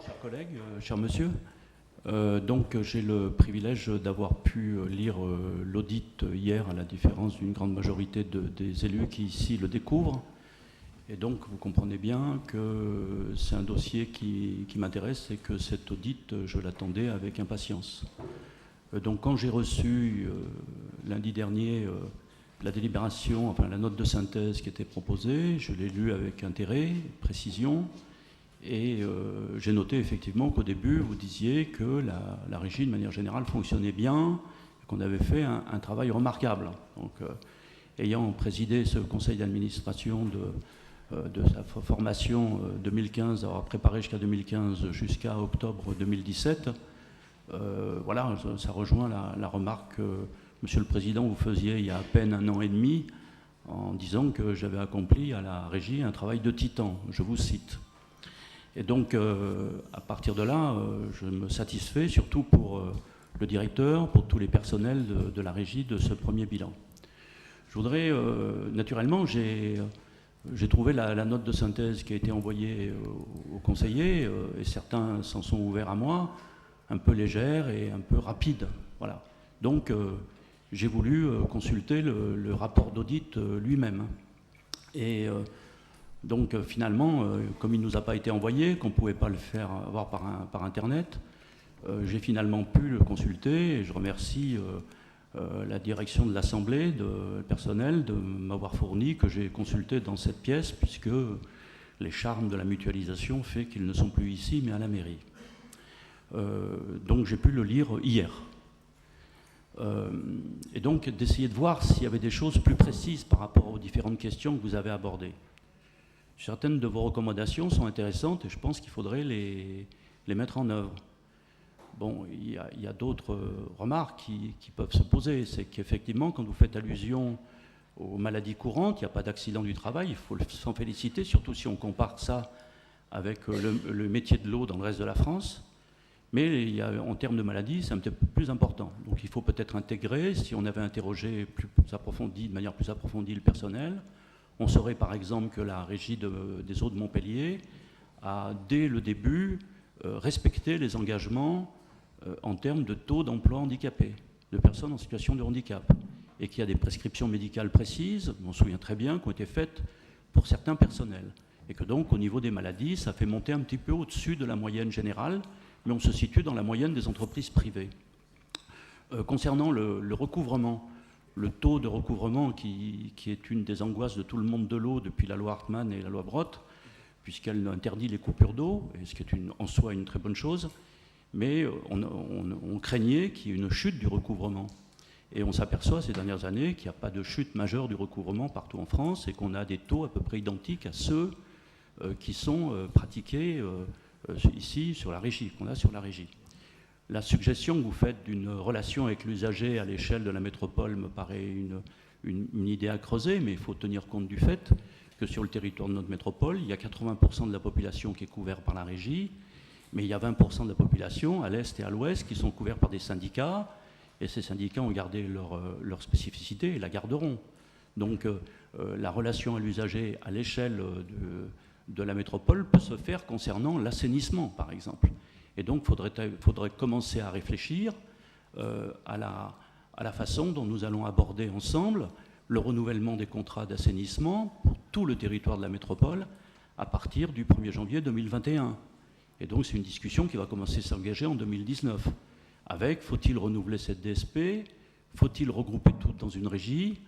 Chers collègues, cher monsieur. Donc j'ai le privilège d'avoir pu lire l'audit hier, à la différence d'une grande majorité des élus qui ici le découvrent. Et donc vous comprenez bien que c'est un dossier qui m'intéresse et que cet audit, je l'attendais avec impatience. Donc quand j'ai reçu lundi dernier la délibération, enfin la note de synthèse qui était proposée, je l'ai lue avec intérêt, précision. Et j'ai noté effectivement qu'au début, vous disiez que la régie, de manière générale, fonctionnait bien, qu'on avait fait un travail remarquable. Donc, ayant présidé ce conseil d'administration de sa formation 2015, avoir préparé jusqu'à 2015, jusqu'à octobre 2017, voilà, ça rejoint la remarque que, Monsieur le Président, vous faisiez il y a à peine 1 an et demi, en disant que j'avais accompli à la régie un travail de titan, je vous cite. Et donc, à partir de là, je me satisfais, surtout pour le directeur, pour tous les personnels de la régie, de ce premier bilan. Je voudrais, naturellement, j'ai trouvé la note de synthèse qui a été envoyée aux conseillers, et certains s'en sont ouverts à moi, un peu légère et un peu rapide. Voilà. Donc, j'ai voulu consulter le rapport d'audit lui-même. Et donc finalement, comme il ne nous a pas été envoyé, qu'on ne pouvait pas le faire avoir par Internet, j'ai finalement pu le consulter et je remercie la direction de l'Assemblée, le personnel, de m'avoir fourni, que j'ai consulté dans cette pièce, puisque les charmes de la mutualisation fait qu'ils ne sont plus ici, mais à la mairie. Donc j'ai pu le lire hier. Et donc d'essayer de voir s'il y avait des choses plus précises par rapport aux différentes questions que vous avez abordées. Certaines de vos recommandations sont intéressantes et je pense qu'il faudrait les mettre en œuvre. Bon, il y a d'autres remarques qui peuvent se poser. C'est qu'effectivement, quand vous faites allusion aux maladies courantes, il n'y a pas d'accident du travail, il faut s'en féliciter, surtout si on compare ça avec le métier de l'eau dans le reste de la France. Mais en termes de maladies, c'est un petit peu plus important. Donc il faut peut-être intégrer, si on avait interrogé de manière plus approfondie le personnel, on saurait par exemple que la régie des eaux de Montpellier a, dès le début, respecté les engagements en termes de taux d'emploi handicapés, de personnes en situation de handicap, et qu'il y a des prescriptions médicales précises, on se souvient très bien, qui ont été faites pour certains personnels. Et que donc, au niveau des maladies, ça fait monter un petit peu au-dessus de la moyenne générale, mais on se situe dans la moyenne des entreprises privées. Concernant le recouvrement, le taux de recouvrement qui est une des angoisses de tout le monde de l'eau depuis la loi Hartmann et la loi Brottes, puisqu'elle interdit les coupures d'eau, et ce qui est en soi une très bonne chose, mais on craignait qu'il y ait une chute du recouvrement. Et on s'aperçoit ces dernières années qu'il n'y a pas de chute majeure du recouvrement partout en France et qu'on a des taux à peu près identiques à ceux qui sont pratiqués ici sur la régie, qu'on a sur la régie. La suggestion que vous faites d'une relation avec l'usager à l'échelle de la métropole me paraît une idée à creuser, mais il faut tenir compte du fait que sur le territoire de notre métropole, il y a 80% de la population qui est couverte par la régie, mais il y a 20% de la population à l'est et à l'ouest qui sont couverts par des syndicats, et ces syndicats ont gardé leur spécificité et la garderont. Donc la relation à l'usager à l'échelle de la métropole peut se faire concernant l'assainissement, par exemple. Et donc, il faudrait commencer à réfléchir à la façon dont nous allons aborder ensemble le renouvellement des contrats d'assainissement pour tout le territoire de la métropole à partir du 1er janvier 2021. Et donc, c'est une discussion qui va commencer à s'engager en 2019. Avec, faut-il renouveler cette DSP? Faut-il regrouper tout dans une régie?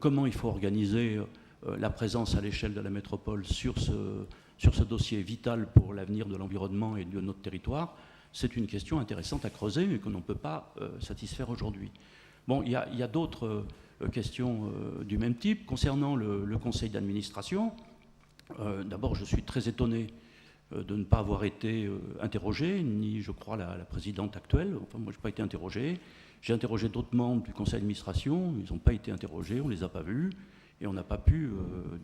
Comment il faut organiser la présence à l'échelle de la métropole sur ce dossier vital pour l'avenir de l'environnement et de notre territoire? C'est une question intéressante à creuser, mais que l'on ne peut pas satisfaire aujourd'hui. Bon, il y a d'autres questions du même type. Concernant le conseil d'administration, d'abord, je suis très étonné de ne pas avoir été interrogé, ni, je crois, la présidente actuelle. Enfin, moi, je n'ai pas été interrogé. J'ai interrogé d'autres membres du conseil d'administration. Ils n'ont pas été interrogés, on ne les a pas vus, et on n'a pas pu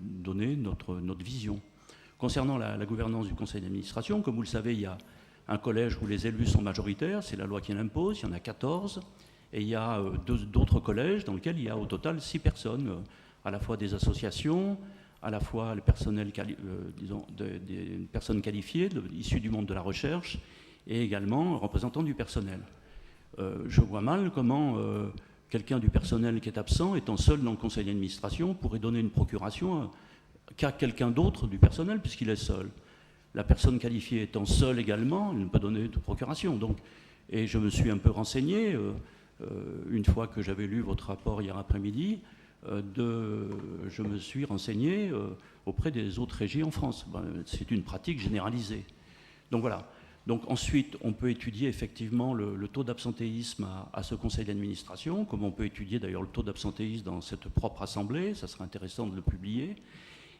donner notre vision. Concernant la gouvernance du conseil d'administration, comme vous le savez, il y a un collège où les élus sont majoritaires, c'est la loi qui l'impose, il y en a 14, et il y a d'autres collèges dans lesquels il y a au total 6 personnes, à la fois des associations, à la fois les personnels, disons, des personnes qualifiées, issues du monde de la recherche, et également représentants du personnel. Je vois mal comment quelqu'un du personnel qui est absent, étant seul dans le conseil d'administration, pourrait donner une procuration qu'à quelqu'un d'autre du personnel, puisqu'il est seul. La personne qualifiée étant seule également, elle ne peut donner de procuration. Donc, et je me suis un peu renseigné, une fois que j'avais lu votre rapport hier après-midi, je me suis renseigné auprès des autres régies en France. C'est une pratique généralisée. Donc voilà. Donc ensuite, on peut étudier effectivement le taux d'absentéisme à ce conseil d'administration, comme on peut étudier d'ailleurs le taux d'absentéisme dans cette propre assemblée, ça serait intéressant de le publier,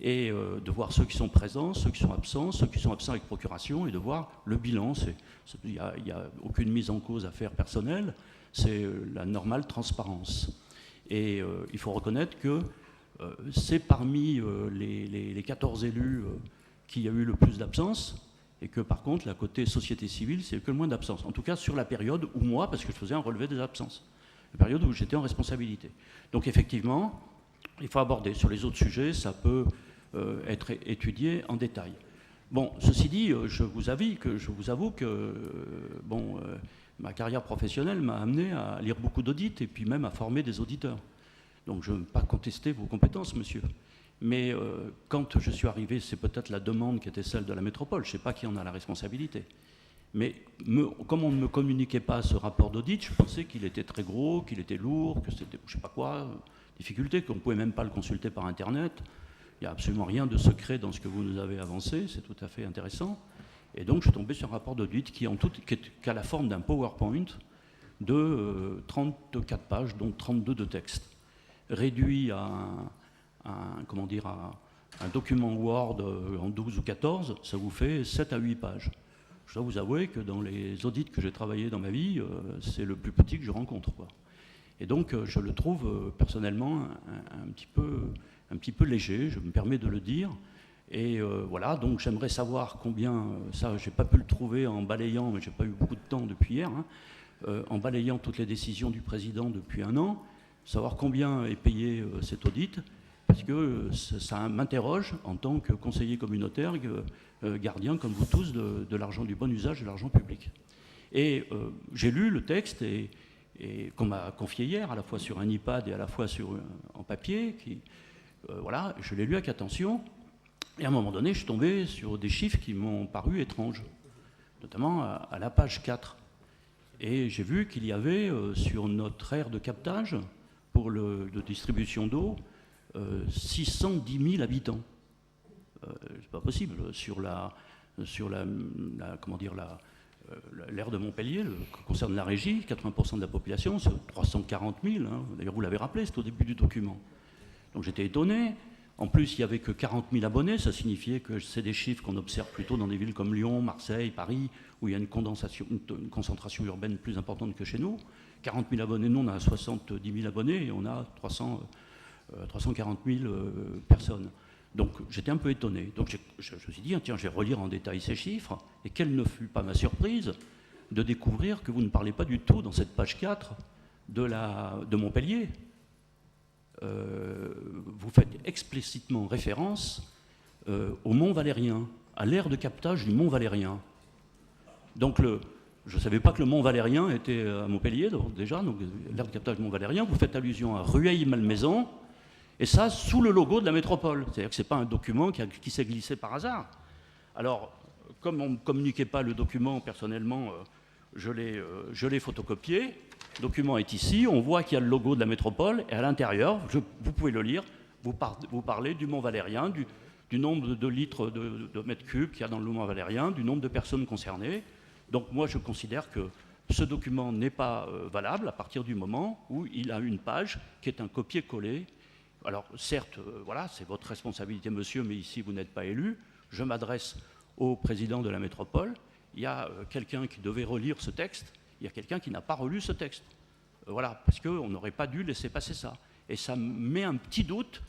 et de voir ceux qui sont présents, ceux qui sont absents avec procuration, et de voir le bilan. Il n'y a aucune mise en cause à faire personnelle, c'est la normale transparence. Et il faut reconnaître que c'est parmi les 14 élus qui a eu le plus d'absence, et que par contre, la côté société civile, c'est que le moins d'absence. En tout cas, sur la période où moi, parce que je faisais un relevé des absences, la période où j'étais en responsabilité. Donc effectivement, il faut aborder. Sur les autres sujets, ça peut être étudié en détail. Bon, ceci dit, je vous avoue que ma carrière professionnelle m'a amené à lire beaucoup d'audits et puis même à former des auditeurs. Donc je ne veux pas contester vos compétences, monsieur. Mais quand je suis arrivé, c'est peut-être la demande qui était celle de la métropole, je ne sais pas qui en a la responsabilité. Mais comme on ne me communiquait pas ce rapport d'audit, je pensais qu'il était très gros, qu'il était lourd, que c'était je ne sais pas quoi, difficulté, qu'on ne pouvait même pas le consulter par Internet. Il n'y a absolument rien de secret dans ce que vous nous avez avancé, c'est tout à fait intéressant. Et donc je suis tombé sur un rapport d'audit qui a la forme d'un PowerPoint de 34 pages, dont 32 de texte, réduit à un document Word en 12 ou 14, ça vous fait 7 à 8 pages. Je dois vous avouer que dans les audits que j'ai travaillé dans ma vie, c'est le plus petit que je rencontre, quoi. Et donc je le trouve personnellement un petit peu léger, je me permets de le dire. Et voilà, donc j'aimerais savoir combien, ça j'ai pas pu le trouver en balayant, mais j'ai pas eu beaucoup de temps depuis hier, en balayant toutes les décisions du président depuis un an, savoir combien est payé cet audit, parce que ça m'interroge en tant que conseiller communautaire, gardien comme vous tous de l'argent, du bon usage de l'argent public. Et j'ai lu le texte et qu'on m'a confié hier, à la fois sur un iPad et à la fois en papier, voilà, je l'ai lu avec attention, et à un moment donné, je suis tombé sur des chiffres qui m'ont paru étranges, notamment à la page 4. Et j'ai vu qu'il y avait sur notre aire de captage, pour de distribution d'eau, 610 000 habitants. C'est pas possible. Sur l'aire de Montpellier, qui concerne la régie, 80% de la population, c'est 340 000. Hein. D'ailleurs, vous l'avez rappelé, c'est au début du document. Donc j'étais étonné. En plus, il n'y avait que 40 000 abonnés. Ça signifiait que c'est des chiffres qu'on observe plutôt dans des villes comme Lyon, Marseille, Paris, où il y a une concentration urbaine plus importante que chez nous. 40 000 abonnés, nous on a 70 000 abonnés et on a 340 000 personnes. Donc j'étais un peu étonné. Donc je me suis dit, tiens, je vais relire en détail ces chiffres. Et quelle ne fut pas ma surprise de découvrir que vous ne parlez pas du tout dans cette page 4 de Montpellier. Vous faites explicitement référence au Mont Valérien, à l'aire de captage du Mont Valérien. Donc je ne savais pas que le Mont Valérien était à Montpellier, donc déjà, donc l'aire de captage du Mont Valérien, vous faites allusion à Rueil-Malmaison, et ça sous le logo de la métropole. C'est-à-dire que ce n'est pas un document qui s'est glissé par hasard. Alors, comme on ne me communiquait pas le document personnellement, je l'ai photocopié. Le document est ici, on voit qu'il y a le logo de la métropole, et à l'intérieur, vous pouvez le lire, vous parlez du Mont Valérien, du nombre de litres de mètres cubes qu'il y a dans le Mont Valérien, du nombre de personnes concernées. Donc moi, je considère que ce document n'est pas valable à partir du moment où il a une page qui est un copier-coller. Alors certes, voilà, c'est votre responsabilité, monsieur, mais ici, vous n'êtes pas élu. Je m'adresse au président de la métropole. Il y a quelqu'un qui devait relire ce texte. Il y a quelqu'un qui n'a pas relu ce texte. Voilà, parce qu'on n'aurait pas dû laisser passer ça. Et ça met un petit doute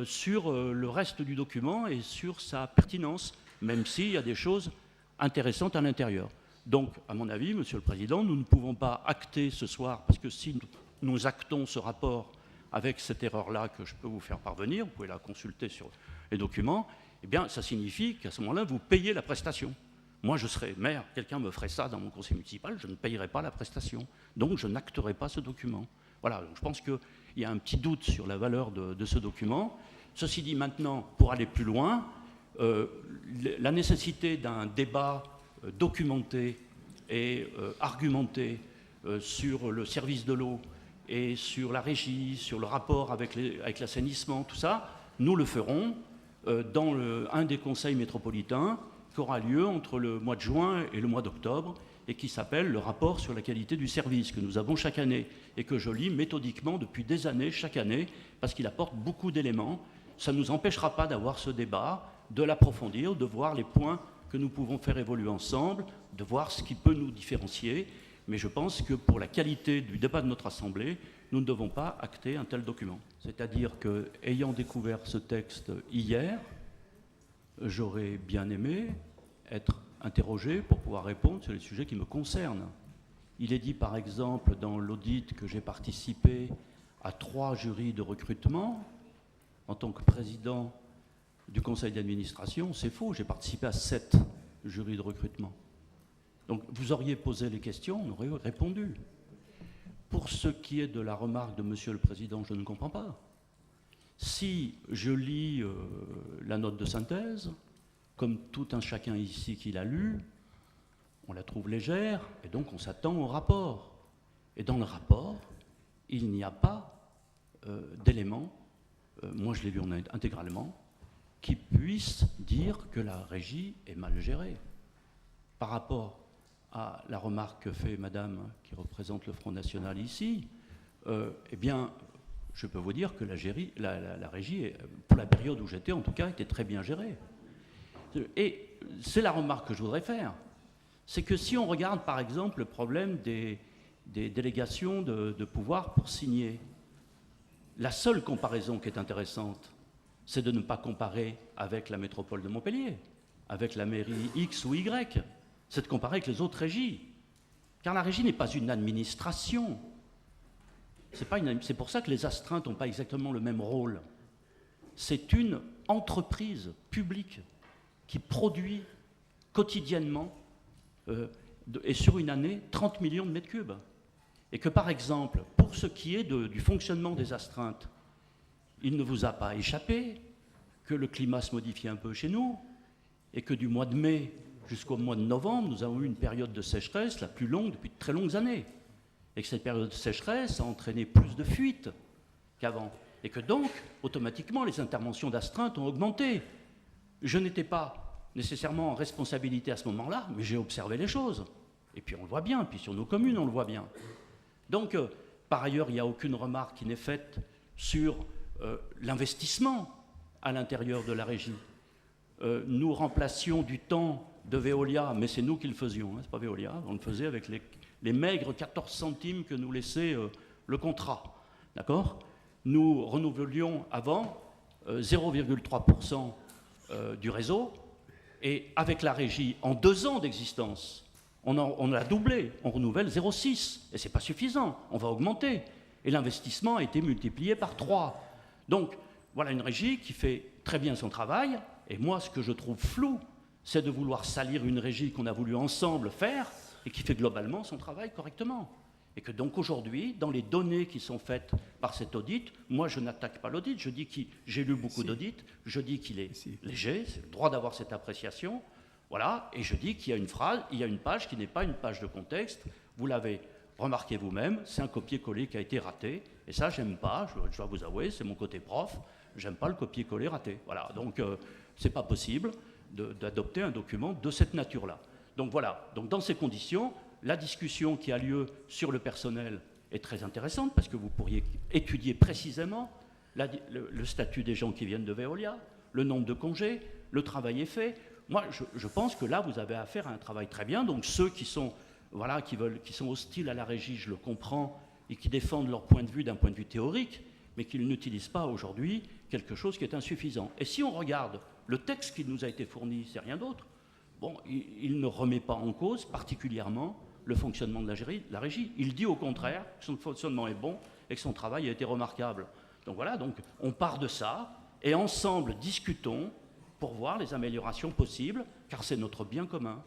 sur le reste du document et sur sa pertinence, même s'il y a des choses intéressantes à l'intérieur. Donc, à mon avis, Monsieur le Président, nous ne pouvons pas acter ce soir, parce que si nous actons ce rapport avec cette erreur-là que je peux vous faire parvenir, vous pouvez la consulter sur les documents, eh bien, ça signifie qu'à ce moment-là, vous payez la prestation. Moi, je serais maire, quelqu'un me ferait ça dans mon conseil municipal, je ne payerais pas la prestation. Donc, je n'acterai pas ce document. Voilà, donc je pense qu'il y a un petit doute sur la valeur de ce document. Ceci dit, maintenant, pour aller plus loin, la nécessité d'un débat documenté et argumenté sur le service de l'eau et sur la régie, sur le rapport avec l'assainissement, tout ça, nous le ferons dans un des conseils métropolitains qui aura lieu entre le mois de juin et le mois d'octobre et qui s'appelle le rapport sur la qualité du service que nous avons chaque année et que je lis méthodiquement depuis des années, chaque année, parce qu'il apporte beaucoup d'éléments. Ça ne nous empêchera pas d'avoir ce débat, de l'approfondir, de voir les points que nous pouvons faire évoluer ensemble, de voir ce qui peut nous différencier. Mais je pense que pour la qualité du débat de notre Assemblée, nous ne devons pas acter un tel document. C'est-à-dire qu'ayant découvert ce texte hier, j'aurais bien aimé être interrogé pour pouvoir répondre sur les sujets qui me concernent. Il est dit par exemple dans l'audit que j'ai participé à 3 jurys de recrutement en tant que président du conseil d'administration. C'est faux, j'ai participé à 7 jurys de recrutement. Donc vous auriez posé les questions, on aurait répondu. Pour ce qui est de la remarque de Monsieur le Président, je ne comprends pas. Si je lis la note de synthèse, comme tout un chacun ici qui l'a lu, on la trouve légère, et donc on s'attend au rapport. Et dans le rapport, il n'y a pas d'éléments, moi je l'ai lu intégralement, qui puissent dire que la régie est mal gérée. Par rapport à la remarque que fait Madame, qui représente le Front National ici, eh bien, je peux vous dire que la régie, pour la période où j'étais en tout cas, était très bien gérée. Et c'est la remarque que je voudrais faire. C'est que si on regarde par exemple le problème des délégations de pouvoir pour signer, la seule comparaison qui est intéressante, c'est de ne pas comparer avec la métropole de Montpellier, avec la mairie X ou Y, c'est de comparer avec les autres régies. Car la régie n'est pas une administration. C'est pour ça que les astreintes n'ont pas exactement le même rôle. C'est une entreprise publique qui produit quotidiennement et sur une année 30 millions de mètres cubes. Et que par exemple, pour ce qui est du fonctionnement des astreintes, il ne vous a pas échappé que le climat se modifie un peu chez nous et que du mois de mai jusqu'au mois de novembre, nous avons eu une période de sécheresse la plus longue depuis de très longues années. Et que cette période de sécheresse a entraîné plus de fuites qu'avant. Et que donc, automatiquement, les interventions d'astreinte ont augmenté. Je n'étais pas nécessairement en responsabilité à ce moment-là, mais j'ai observé les choses. Et puis on le voit bien, puis sur nos communes, on le voit bien. Donc, par ailleurs, il n'y a aucune remarque qui n'est faite sur l'investissement à l'intérieur de la régie. Nous remplacions du temps de Veolia, mais c'est nous qui le faisions, hein, c'est pas Veolia, on le faisait avec les maigres 14 centimes que nous laissait le contrat. D'accord ? Nous renouvelions avant 0,3% du réseau, et avec la régie, en 2 ans d'existence, on a doublé, on renouvelle 0,6, et ce n'est pas suffisant, on va augmenter. Et l'investissement a été multiplié par 3. Donc, voilà une régie qui fait très bien son travail, et moi, ce que je trouve flou, c'est de vouloir salir une régie qu'on a voulu ensemble faire, et qui fait globalement son travail correctement. Et que donc aujourd'hui, dans les données qui sont faites par cet audit, moi je n'attaque pas l'audit, je dis que j'ai lu beaucoup d'audits, je dis qu'il est léger, c'est le droit d'avoir cette appréciation, voilà, et je dis qu'il y a une phrase, il y a une page qui n'est pas une page de contexte, vous l'avez remarqué vous-même, c'est un copier-coller qui a été raté, et ça j'aime pas, je dois vous avouer, c'est mon côté prof, j'aime pas le copier-coller raté, voilà, donc c'est pas possible d'adopter un document de cette nature-là. Donc voilà, donc dans ces conditions, la discussion qui a lieu sur le personnel est très intéressante parce que vous pourriez étudier précisément le statut des gens qui viennent de Veolia, le nombre de congés, le travail est fait. Moi, je pense que là, vous avez affaire à un travail très bien. Donc ceux qui sont, voilà, qui sont hostiles à la régie, je le comprends, et qui défendent leur point de vue d'un point de vue théorique, mais qu'ils n'utilisent pas aujourd'hui quelque chose qui est insuffisant. Et si on regarde le texte qui nous a été fourni, c'est rien d'autre. Bon, il ne remet pas en cause particulièrement le fonctionnement de la régie. Il dit au contraire que son fonctionnement est bon, et que son travail a été remarquable. Donc voilà, donc on part de ça, et ensemble discutons pour voir les améliorations possibles, car c'est notre bien commun.